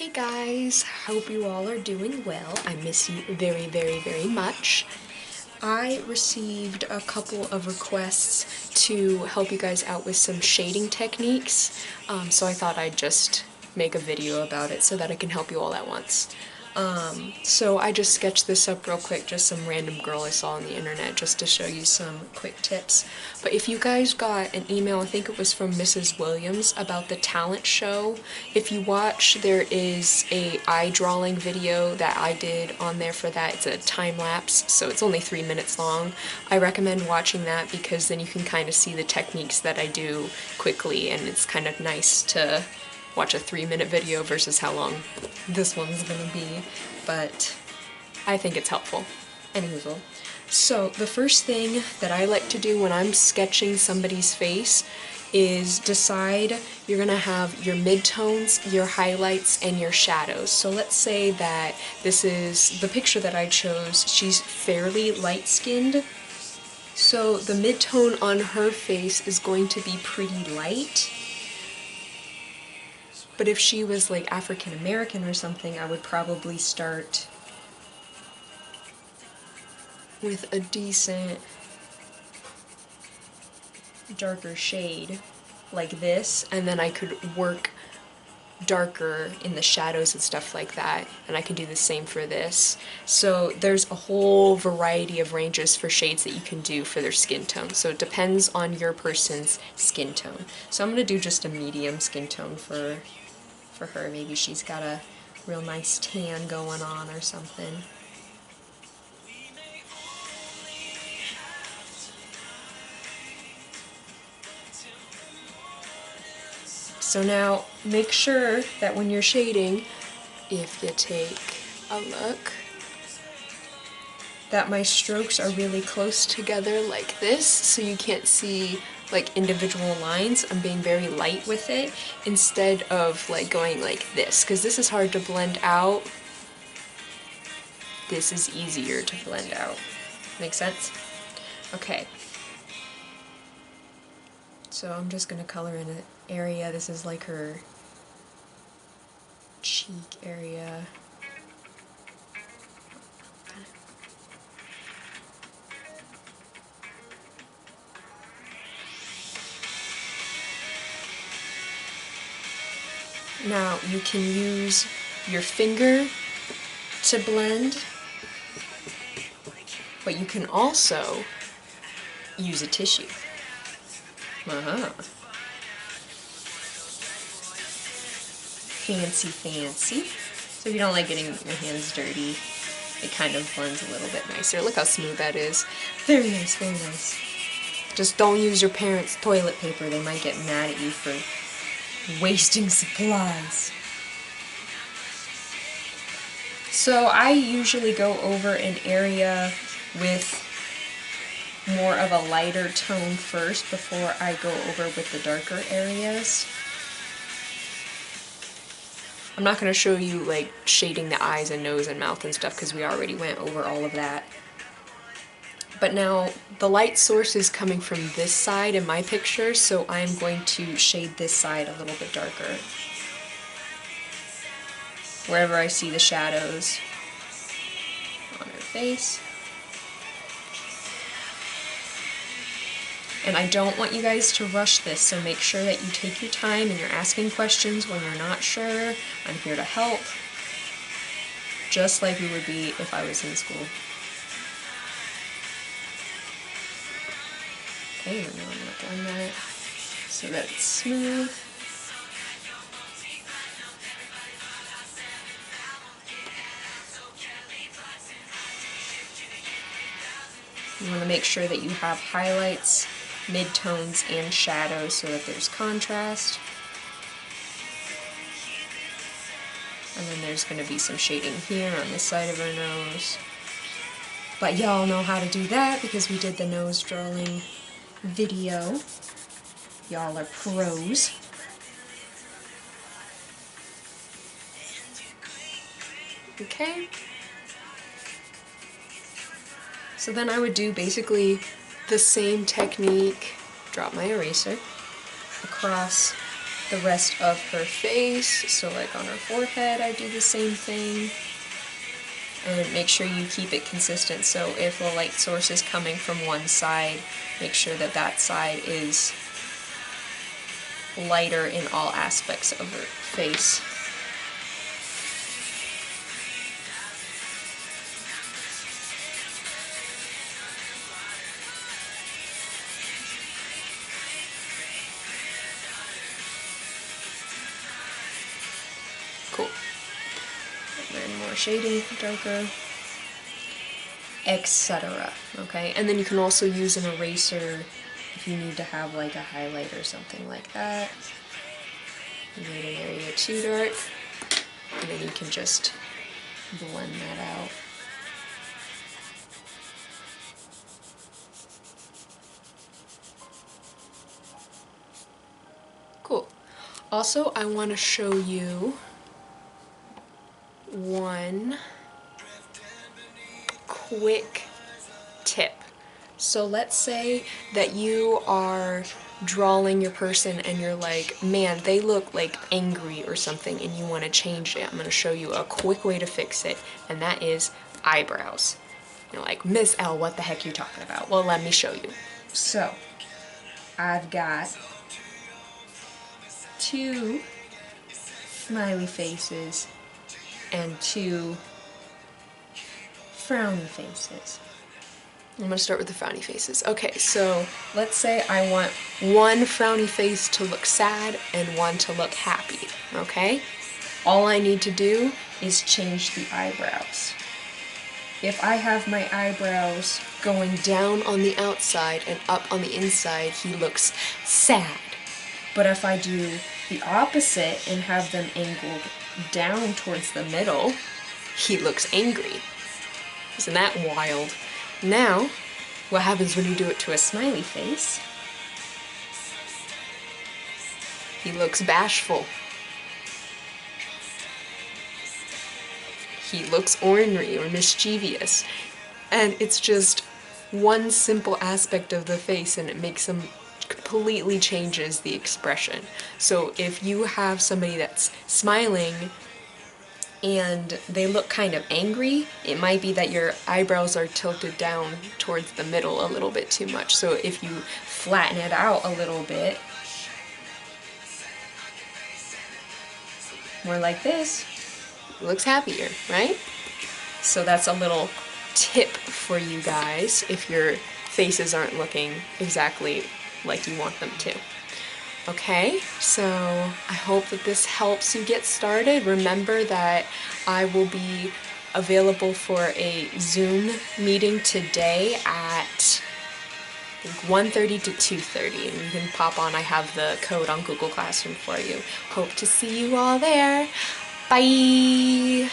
Hey guys, hope you all are doing well. I miss you very, very, very much. I received a couple of requests to help you guys out with some shading techniques, so I thought I'd just make a video about it so that I can help you all at once. So I just sketched this up real quick, just some random girl I saw on the internet just to show you some quick tips. But if you guys got an email, I think it was from Mrs. Williams, about the talent show, if you watch, there is a eye drawing video that I did on there for that. It's a time lapse, so it's only 3 minutes long. I recommend watching that because then you can kind of see the techniques that I do quickly, and it's kind of nice to watch a 3-minute video versus how long this one's gonna be, but I think it's helpful. Anywho, so the first thing that I like to do when I'm sketching somebody's face is decide you're gonna have your midtones, your highlights, and your shadows. So let's say that this is the picture that I chose. She's fairly light-skinned, so the midtone on her face is going to be pretty light. But if she was like African American or something, I would probably start with a decent darker shade like this, and then I could work darker in the shadows and stuff like that, and I can do the same for this. So there's a whole variety of ranges for shades that you can do for their skin tone, so it depends on your person's skin tone. So I'm going to do just a medium skin tone for her. Maybe she's got a real nice tan going on or something. So now make sure that when you're shading, if you take a look, that my strokes are really close together like this, so you can't see like individual lines. I'm being very light with it instead of like going like this, because this is hard to blend out. This is easier to blend out. Make sense? Okay. So I'm just gonna color in an area. This is like her cheek area. Now you can use your finger to blend, but you can also use a tissue. Fancy, fancy. So if you don't like getting your hands dirty, it kind of blends a little bit nicer. Look how smooth that is. Very nice, very nice. Just don't use your parents' toilet paper. They might get mad at you for wasting supplies. So I usually go over an area with more of a lighter tone first before I go over with the darker areas. I'm not going to show you like shading the eyes and nose and mouth and stuff because we already went over all of that. But now the light source is coming from this side in my picture, so I'm going to shade this side a little bit darker. Wherever I see the shadows on her face. And I don't want you guys to rush this, so make sure that you take your time and you're asking questions when you're not sure. I'm here to help, just like we would be if I was in school. Okay, now I'm going to blend that so that it's smooth. You want to make sure that you have highlights, midtones, and shadows so that there's contrast. And then there's going to be some shading here on this side of her nose. But y'all know how to do that because we did the nose drawing video. Y'all are pros. Okay. So then I would do basically the same technique, drop my eraser, across the rest of her face. So like on her forehead, I do the same thing. And make sure you keep it consistent. So if the light source is coming from one side, make sure that that side is lighter in all aspects of her face. Cool. And then more shading, darker, etc. Okay, and then you can also use an eraser if you need to have like a highlight or something like that. You made an area too dark, and then you can just blend that out. Cool. Also, I want to show you one quick tip. So let's say that you are drawing your person and you're like, man, they look like angry or something, and you want to change it. I'm going to show you a quick way to fix it, and that is eyebrows. You're like, Miss L, what the heck are you talking about? Well, let me show you. So, I've got 2 smiley faces and 2 frowny faces. I'm gonna start with the frowny faces. Okay, so let's say I want one frowny face to look sad and one to look happy, okay? All I need to do is change the eyebrows. If I have my eyebrows going down on the outside and up on the inside, he looks sad. But if I do the opposite and have them angled down towards the middle, he looks angry. Isn't that wild? Now, what happens when you do it to a smiley face? He looks bashful. He looks ornery or mischievous. And it's just one simple aspect of the face, and it makes him completely changes the expression. So if you have somebody that's smiling and they look kind of angry, it might be that your eyebrows are tilted down towards the middle a little bit too much. So if you flatten it out a little bit, more like this, it looks happier, right? So that's a little tip for you guys if your faces aren't looking exactly like you want them to. Okay, so I hope that this helps you get started. Remember that I will be available for a Zoom meeting today at 1:30 to 2:30, and you can pop on. I have the code on Google Classroom for you. Hope to see you all there. Bye!